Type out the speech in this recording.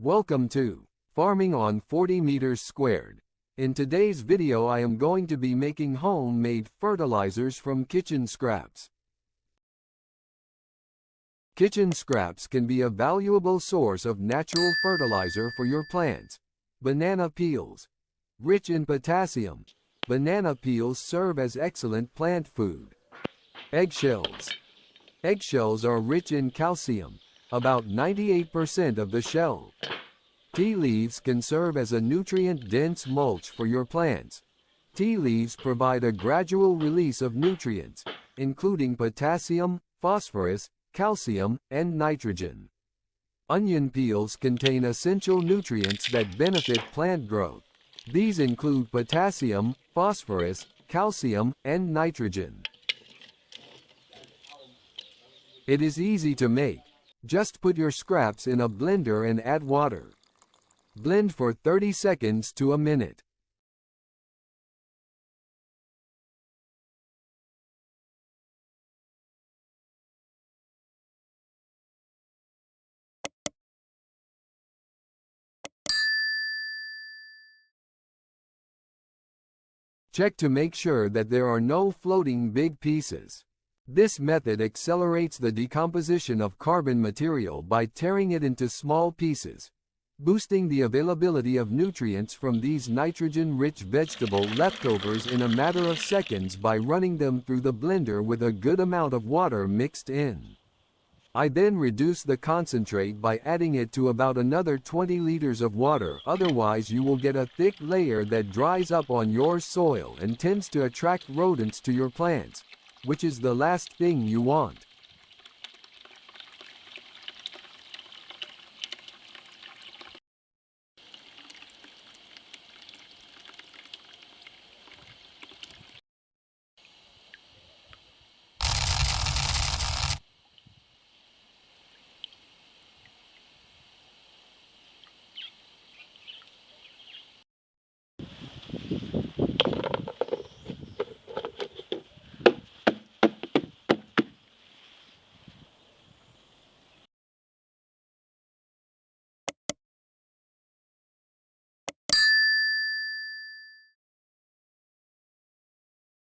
Welcome to Farming on 40 Meters Squared. In today's video I am going to be making homemade fertilizers from kitchen scraps. Kitchen scraps can be a valuable source of natural fertilizer for your plants. Banana peels. Rich in potassium, banana peels serve as excellent plant food. Eggshells. Eggshells are rich in calcium, about 98% of the shell. Tea leaves can serve as a nutrient-dense mulch for your plants. Tea leaves provide a gradual release of nutrients, including potassium, phosphorus, calcium, and nitrogen. Onion peels contain essential nutrients that benefit plant growth. These include potassium, phosphorus, calcium, and nitrogen. It is easy to make. Just put your scraps in a blender and add water. Blend for 30 seconds to a minute. Check to make sure that there are no floating big pieces. This method accelerates the decomposition of carbon material by tearing it into small pieces, boosting the availability of nutrients from these nitrogen-rich vegetable leftovers in a matter of seconds by running them through the blender with a good amount of water mixed in. I then reduce the concentrate by adding it to about another 20 liters of water, otherwise you will get a thick layer that dries up on your soil and tends to attract rodents to your plants, which is the last thing you want.